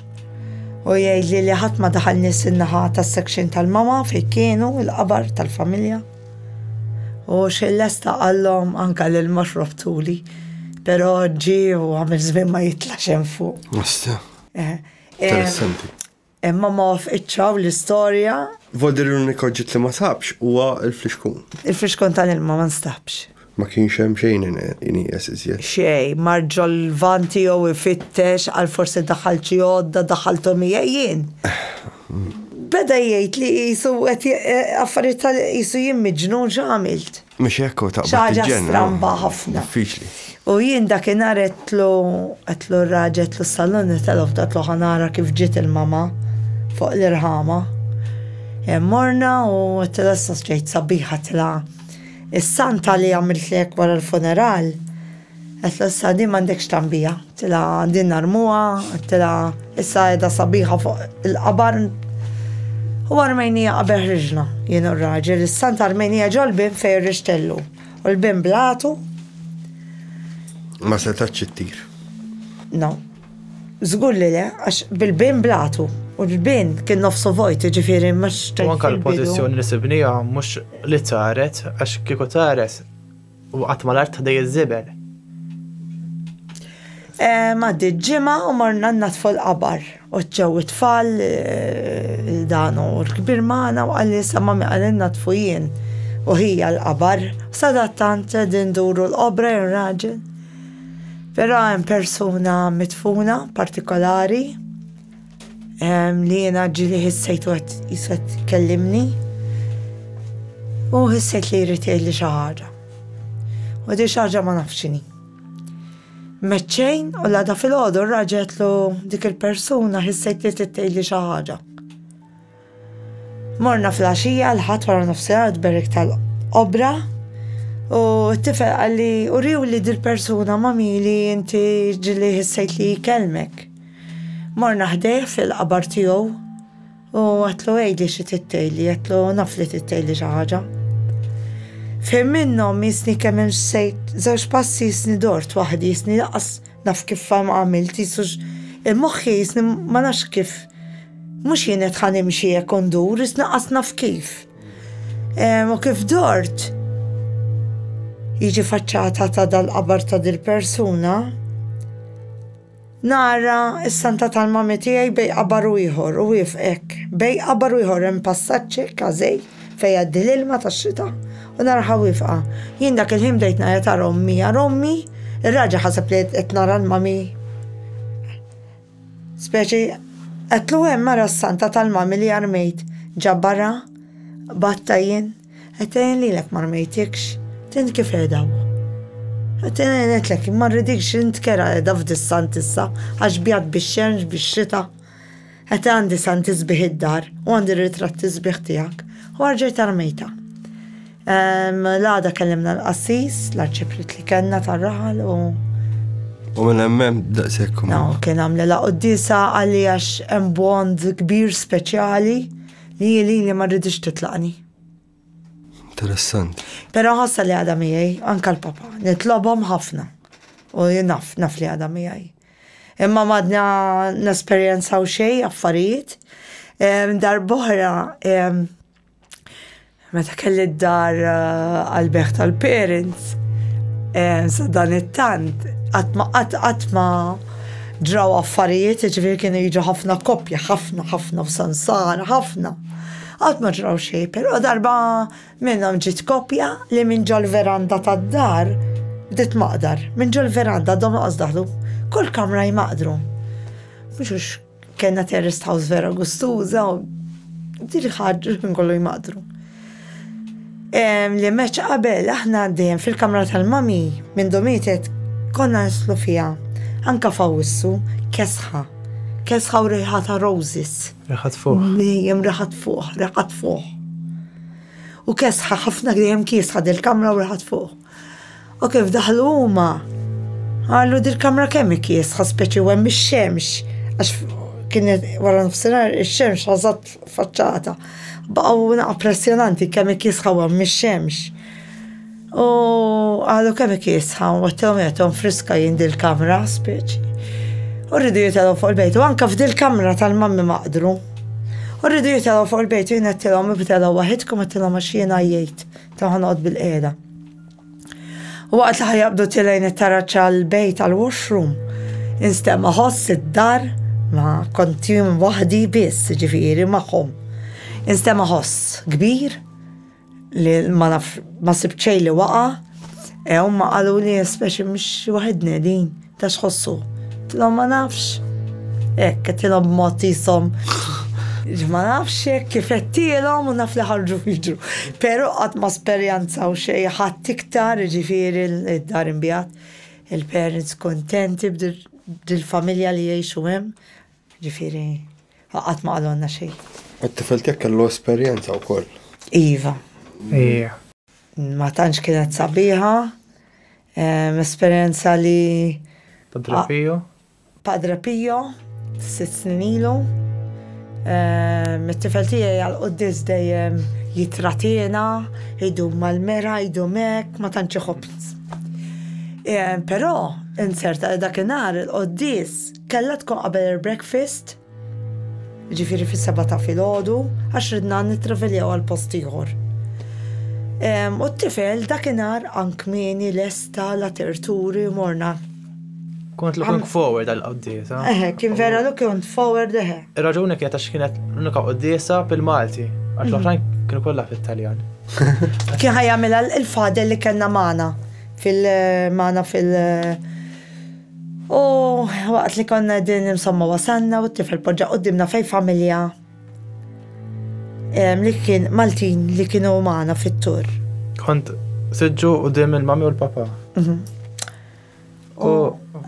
U jgħidli li ħadd ma daħal nies in-naħa tas-section tal-mama fejn kienu l-qabar tal-familja. U xillesta qallhom anke l-ilma xrobtuli, però ġi u għamil żmien ma jitlax hemm fuq. Assa. Interessanti. Imma ma wafqitx l-istorja. Vodir l-unika oġġett li ma sabx huwa l-fliexkun. Il-fliexkun tal-ilma ma nstabx. Ma kienx hemm xejn inies iżjed. Xej, marġo l-vanti jew ifittex għal forsi daħal xi għodda daħalthom jien. Beda jgħid li jisu affarijiet jisu jimmiġnu ġamilt. Mhux hekk u taqbad ħaġa stramba ħafna. Diffiċli. U jien dakinhar qedlu r-raġel qedlu s-salon qedlu ħanara kif ġiet il-mama fuq l-irħama. Morna u qedlu issa ġejt sabiħa tla' is-santa li għamilt lek wara l-funeral, qedlu issa din m'għandekx tambija, tila din narmuha, tila issa qiegħda sabiħa fuq il-qabar u armejnija qabel ħriġna jien u r-raġel, is-santa armejnija ġol-bin fejn rixtellu u l-bin blatu. Ma setax ittir. No. Żgur li le, għax bil-bin blatu u l-bin kien nofsu vojt, ġifieri mhux U anke l-pożizzjoni li sibnija mhux li taret għax kieku taret u qatt ma l-art ħdej iż-żibel. Ma ġimgħa u morna natfu l-qabar u ġew it-tfal dan u l-kbir magħna u qalli sa mami qalilna natfu jien u hija l-qabar. Sadattant din duru l-qobra jew raġel. Però hemm persuna mitfuna partikolari li jiena ġili ħissejtu qed jiswed kellimni u ħissejt li jrid jgħidli xi ħaġa. U di xi ħaġa ma nafx x'inhi. Meċċejn u l-għada fil-ħodu raġetlu dik il-persuna ħissejt li tgħidli xi ħaġa. Morna fl-għaxija l-ħadd wara nofsinhar tberrik tal-qobra u t-tifel għalli u riw li dil-persuna mami li inti ġili ħissejt li jkellmek. Morna ħdejh fil-qabar tiegħu u għatlu għejli xi tittejli, għatlu naf li tittejli xi ħaġa. Fejn minnhom jisni kemm imsejt żewġ passi jisni dort waħdi jisni laqas naf kif fam għamilt jisux il-moħħi jisni ma nafx kif. Mhux jien qed ħanimxi hekk undur, jisni laqas naf kif. U kif dort jiġi faċċata ta' dal-qabar ta' dil-persuna. Nara is-santa tal-mami tiegħi bej qabar u ieħor u wifqek. Bej qabar u ieħor hemm passaġġi każej fejn jgħaddi l-ilma tax-xita u naraha wifqa. Jien dak il-ħin bdejt ngħid ara ommi, ara ommi, ir-raġel ħaseb li qed nara l-mami. Speċi qedlu hemm mara s-santa tal-mami li armejt ġabbara batta jien qed lilek ma rmejtikx. Tint kif edaw. Għatina netlek, ma rridikx intkera edha f'dis-sant issa, għax bjad bix-xemx, bix-xita. Għata għandi sant isbiħ id-dar, u għandi ritratti isbiħ tijak, u għarġajt armejta. L-għada kellimna l-qassis, l-arċiprit li kena tar-raħal u... U minn emmem daqsekkum. No, kien għamle la qoddisa għalli għax hemm bond kbir speċjali li ma rridix titlaqni. Interessant. Pero ħassa li għada miegħi, anka l-papa, nitlobhom ħafna. U naf li għada miegħi. Imma madna nesperjenzaw xej affarijiet. Darbohra, meta kelli d-dar għal-beħ tal-parents, sa dan it-tant, għatma ġraw affarijiet, ġivir kienu jiġu ħafna koppja, ħafna u sansara, ħafna. Għat ma ġraw xej, pero darba minnhom ġit kopja li minn ġol veranda tad-dar bdiet maqdar. Minn ġol veranda dom qasdaħlu, kull kamra jmaqdru. Mhux kena terraced house vera gustuża u diri ħaġġu nkollu jmaqdru. Li meċ qabel aħna għaddejjem fil-kamra tal-mami minn domietet konna nislu fija. Anka fawissu kesħa u riħata roses. Riħat fuq. Jem riħat fuq. u kesħa ħafna dejjem kiesħa dil-kamra u raħat fuq. U kif daħlu huma għallu dil-kamra kemm kiesħa speċi u hemm ix-xemx għax kienet wara nofsinhar ix-xemx ħażat faċċata. Baqgħu naqa' pressjonanti kemm kiesħa u hemm ix-xemx. U għallu kemm kiesħa u għattom friska jien dil-kamra speċi. U rridu jitelaw fuq il-bejt, u anka f'dil-kamra tal-mammi maqdru. U rridu jitelaw fuq il-bejt, u jien għattilhom ibtelaw waħidkom għattilhom għax jiena jgħid ta' ħanoqgħod bil-qiegħda. U waqt li ħajabdu tilejn it-taraċċa l-bejt għal-washroom, instemma ħoss id-dar ma kontim waħdi biss, ġifieri magħhom. Instemma ħoss kbir li ma sibċej li waqa' huma qalu li speċi mhux waħedni din ta' xħossu. Tilhom ma nafx. Tilhom b'mod ishom. Ma nafx kif qedtilhom u naf li ħarġu jiġru. Però qatt ma sperjanzaw xejn ħadd iktar ġifieri id-dar inbjat. Il-parents kontenti b'dil-familja li jgħixu hemm. Ġifieri qatt ma qalulna xejn. It-tifel tiegħek kellu esperjenza wkoll. Iva. Ma tantx kienet sabiħa. Esperjenza li Padre Pio, 6 snin ilu. Mit-tifel tiegħi għal-qoddis dejjem jitratina, jidum mal-mera, jidum hekk, ma tantx iħobbs. Però inserta dakinhar il-qoddis kellha tkun qabel il-breakfast, ġifieri fis-7 ta' filgħodu, għax ridna nittraveljaw għal post ieħor. U t-tifel dakinhar ankmieni lesta la terturi morna. Kont looking forward għal-qoddisa. Kien vera looking forward eħe. Ir-raġuni kienet għax kienet l-unika qoddisa bil-Malti, għax l-oħrajn kienu kollha fit-Taljan. Kien ħajjagħmilha il-fadel li kellna magħna fil- U waqt li konna din insomma wasanna u t-tifel poġġa qudiemna fejn familja li kien Maltin li kienu magħna fit-tur. Kont siġġu quddiem il-mami u l-papa. U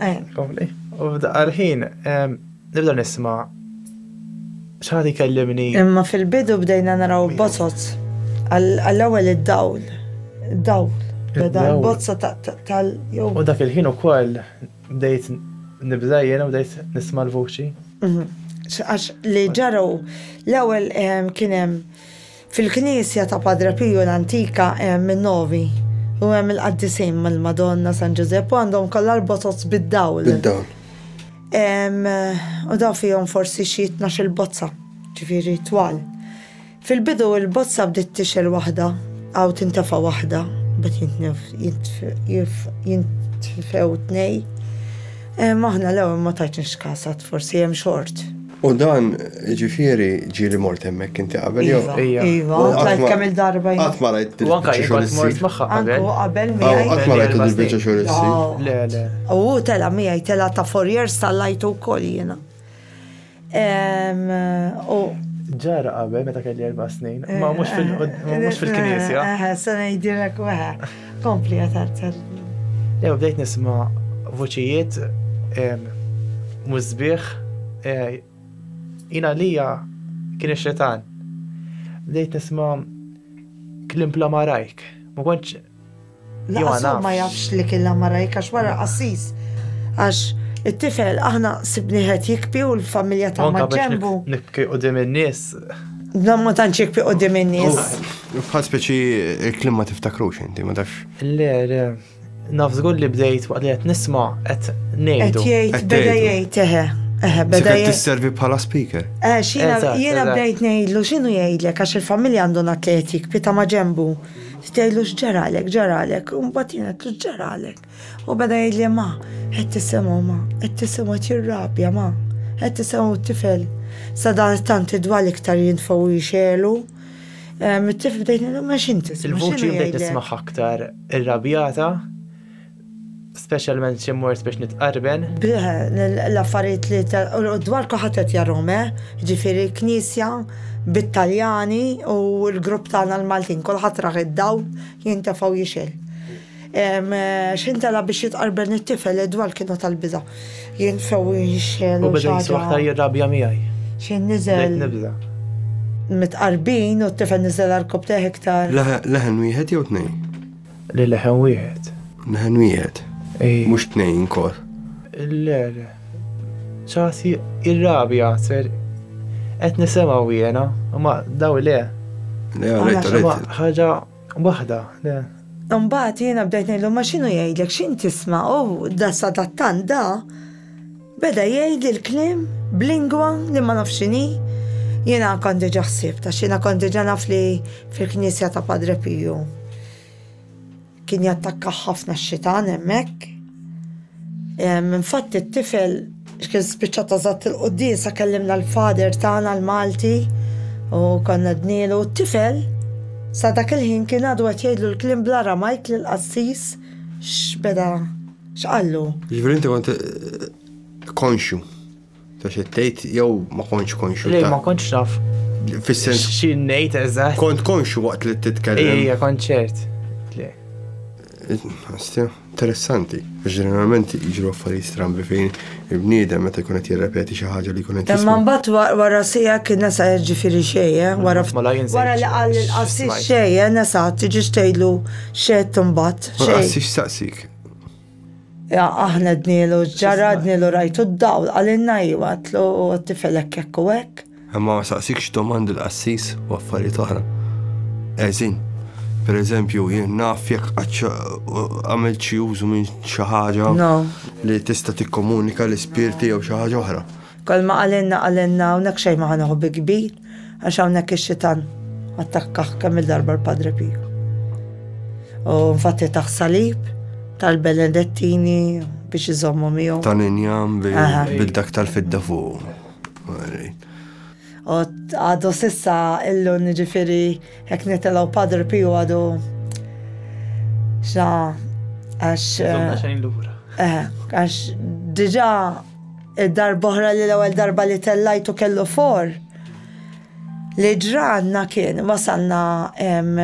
għal-ħin, nibda nisma' x'ħad ikellimni. Imma fil-bidu bdejna naraw bozzot għall-ewwel id-dawl. Beda l-bozza tal-jew. U dak il-ħin ukoll bdejt nibdajjen u bdejt nisma' l-vuċi. Għax li ġaraw l-ewwel kien hemm fil-Knisja ta' Padre Pio l-antika minn Novi. U hemm il-qaddisin mal-Madonna San Giuseppe għandhom kollha l-bozzot bid-dawl. U daw fihom forsi xi 12 bozza, ġifieri twal. Fil-bidu il-bozza bdiet tixel waħda, għaw tintefa' waħda, bad jintfew tnej. Maħna l-ewwel ma tajtx kasat, forsi hemm xort. U dan ġifieri ġieli mort hemmhekk inti qabel jew? Iva, tlajt kemm il-darba. Qatt ma rajt U anke jien mort magħha qabel. Qabel Qatt ma rajt il-biċċa xogħol issir. Le. U tela miegħi tela ta' 4 years tal-lajtu wkoll jiena. Ġara qabel meta kelli 4 snin, ma mhux fil-Knisja. Se ngħidilek weħe. Kompli għatartar. Jew bdejt nisma' vuċijiet mużbieħ jina lija kien ix-xetan. Bdejt nisma' klim bla marajk. Ma kontx Laqas ma jafx li kien la marajk għax wara qassis. Għax it-tifel aħna sibniħet jikbi u l-familja ta' maġġembu. Nibki qudiem in-nies. Ma tantx jikbi qudiem in-nies. Bħal speċi il-klim ma tiftakrux inti, ma tafx. Le, naf żgur li bdejt waqt li qed nisma' qed ngħidu. Qed jgħid beda jgħid eħe. Beda tisservi bħala speaker. Jiena bdejt ngħidlu x'inhu jgħidlek għax il-familja għandhom atletik bita ma' ġembu. Tgħidlu x'ġaralek, u mbagħad jiena qed ġaralek. U beda jgħidli ma, qed tisimgħu ma, qed tisimgħu tirrabja ma, qed tisimgħu t-tifel. Sa dan tant idwal iktar jintfgħu jixelu. Mit-tifel bdejt ngħidu ma x'inti. Il-vuċi bdejt nismagħha aktar irrabjata. Specialment xi mort biex nitqarben. L-affarijiet li dwar kulħadd qed jarhom, ġifieri Knisja bit-Taljani u l-grupp tagħna l-Maltin kulħadd raħ id-dawl jintefgħu jixel. X'intela biex jitqarben it-tifel dwar kienu tal-biża. Jintfgħu jixel. U beda jiswaħ aktar jirrabja miegħi. X'in niżel. Nibża. mitqarbin u t-tifel niżel għal-kopteħ iktar. Leħen wieħed jew tnejn? Li leħen wieħed. Leħen wieħed. Mhux tnejn kol. Le. ċasi ir-rabja ser qed nisimgħu jiena, ma daw le. Ħaġa waħda, le. Mbagħad jiena bdejt ngħidlu ma x'inhu jgħidlek x'in tisma' da sadattan da beda jgħid il-kliem b'lingwa li ma nafx x'inhi. Jiena kont diġà ħsibt għax jiena kont diġà naf li fil-Knisja ta' Padre Pio kien jattakka ħafna x-xitan hemmhekk. Infatti t-tifel kien spiċċa tażatt il-quddiesa kellimna l-fader tagħna l-Malti u konna dnielu t-tifel sa dak il-ħin kien għadu qed jgħidlu l-kliem bl-Aramajk lill-qassis x'qallu. Ġifieri inti kont konxu ta' xi tgħid jew ma kontx konxu. Le ma kontx naf. Fis-sens xi ngħid eżatt. kont konxu waqt li titkellem. Ejja kont ċert. Le. Interessanti. Ġeneralment jiġru affarijiet strambi fejn il-bniedem meta jkun qed jirrepeti xi ħaġa li jkun qed jisma'. Imma mbagħad wara sija kien nesa jiġifieri xejn, wara li qal il-qassis xejn nesa tiġi tgħidlu xejn imbagħad xejn. Qassis saqsik. Ja aħna dnielu ġara dnielu rajtu d-dawl għalinna jgħatlu t-tifel hekk u hekk. Imma ma saqsikx domandi l-qassis u affarijiet oħra. Eżin. Per eżempju, jien naf jekk għamil xi użu minn xi ħaġa li tista' tikkomunika l-ispirti jew xi ħaġa oħra. Kol ma għalinna hawnhekk xejn ma ħanoħu bi kbir għax hawnhekk ix-xitan attakkaħ kemm il-darba l-Padre Pio. U infatti taħ salib tal-Benedettini biex iżommu miegħu. Tal-injam bil-dak tal-fidda fuq. U għadu sissa illu ġifieri hekk nitilgħu Padre Pio għadu għax diġà id-darba oħra li l-ewwel darba li tellajtu kellu for li ġranna kien wasalna hemm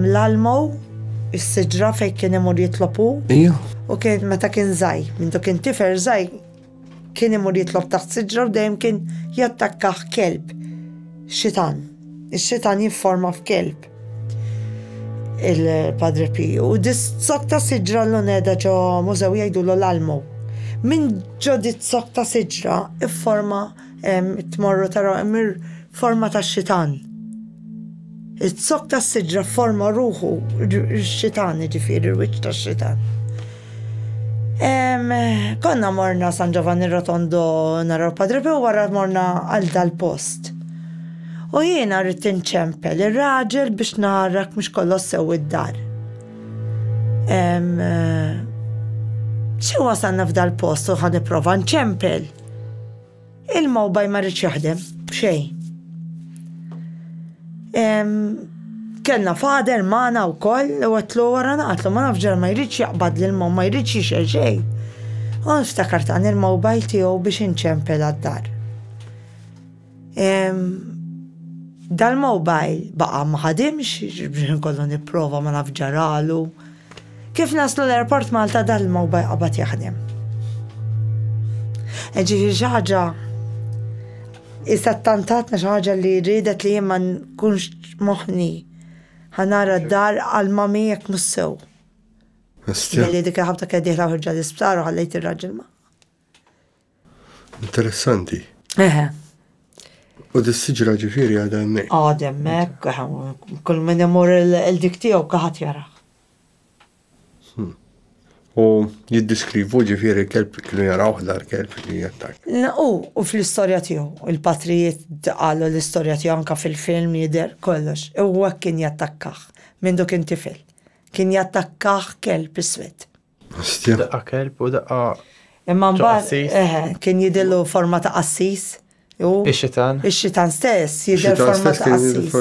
l-almow is-siġra fejn kien imur jitlobu. U kien meta kien żgħir, mintu kien tifel żgħir kien imur jitlob taħt siġra u dejjem kien jattakkaħ kelb. Xitan. Ix-xitan jifforma f'kelb. Il-Padre Pio. U dis-sok ta' siġra l-luneda ġo mużew jgħidulu l-almu. Min ġo dis-sok ta' siġra ifforma tmorru taraw emir forma ta' xitan. Il-sok ta' siġra forma ruħu xitan ġifieri il-wiċċ ta' xitan. Konna morna San Giovanni Rotondo naraw Padre Pio wara morna għal dal-post. U jiena rrid inċempel ir-raġel biex narrak mhux kollox sew id-dar. Xi wasalna f'dal-post u ħa nipprova nċempel. Il-mowbaj ma rridx jaħdem b'xejn. Kellna fader magħna wkoll u għetlu wara naqatlu ma nafx ma jridx jaqbad lil-mom ma jridx jixel xejn. U niftakart għan il-mowbajl tiegħu biex inċempel għad-dar. Dal-mowbajl baqa' ma ħadimx biex nkollu nipprova ma naf ġaralu. Kif naslu l-aeroport Malta dal-mowbajl qabad jaħdem. Ġifieri xi ħaġa issa ttantatna xi ħaġa li rridet li jien ma nkunx moħħni ħanara d-dar għal-mami jekk mhux sew. Li dik il-ħabta kien diħla ħirġa l-isptar u ħallejt ir-raġel ma'. Interessanti. U dis-siġra ġifieri għadha hemmhekk. Għadha hemmhekk, kull min imur il-dik tiegħu kaħat jaraħ. U jiddiskrivu ġifieri kelb kienu jaraw dar kelb li jattak. U fl-istorja tiegħu, il-patrijiet qalu l-istorja tiegħu anke fil-film jidher kollox. U hekk kien jattakkaħ minn dok intifel. Kien jattakkaħ kelb iswed. Daqqa kelb u daqqa. Imma mbagħad kien jidillu forma ta' qassis. Ix-xitan. Ix-xitan stess jidher forma ta' qassis.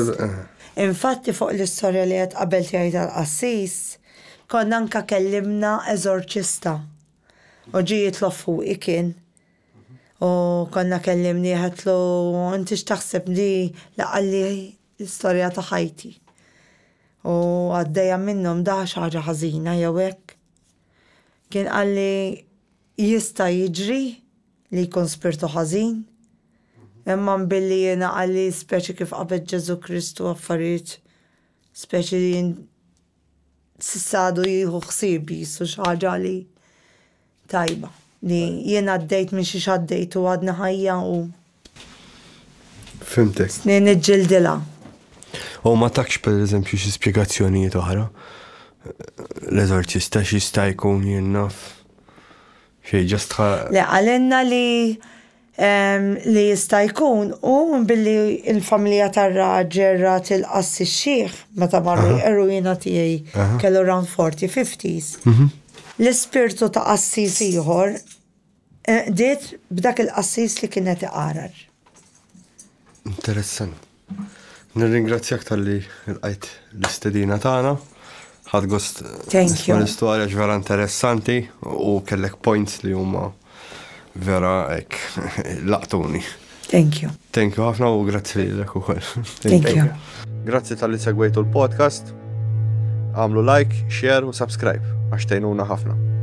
Infatti fuq l-istorja li qed qabel tiegħi tal-qassis konna anka kellimna eżorċista. U ġi jitlob fuqi kien. U konna kellimni ħatlu inti x'taħseb li laqalli l-istorja ta' ħajti. U għaddejja minnhom da xi ħaġa ħażina jew hekk. Kien qalli jista' jiġri li jkun spirtu ħażin Imma billi jena għalli speċi kif qabel Ġesu Kristu affarijiet, speċi li sissadu jieħu ħsieb jisu xaġa li tajba. Li jena għaddejt minn xi xaddejt u għadna ħajja u. Fimtek. Snin iġġildila. U ma takx per eżempju xi spjegazzjonijiet oħra. L-eżorċista x'jista' jkun jien naf. Xej ġast Le għalenna li jista' jkun u billi il-familja tar-raġel tilqas ix-xieħ meta marru eruina tiegħi kellu around 40-50s. L-ispirtu ta' qassis ieħor diet b'dak il-qassis li kienet iqarar. Interessant. Nirringrazzjak tal-li l-qajt l-istedina tagħna. Ħadd gost l-istorja ġvera interessanti u kellek points li huma vera ek laqtuni. Thank you. Thank you ħafna u grazzi lilek ukoll. Thank you. Grazzi tal-li segwejtu l-podcast. Għamlu like, share u subscribe għax tgħinuna ħafna.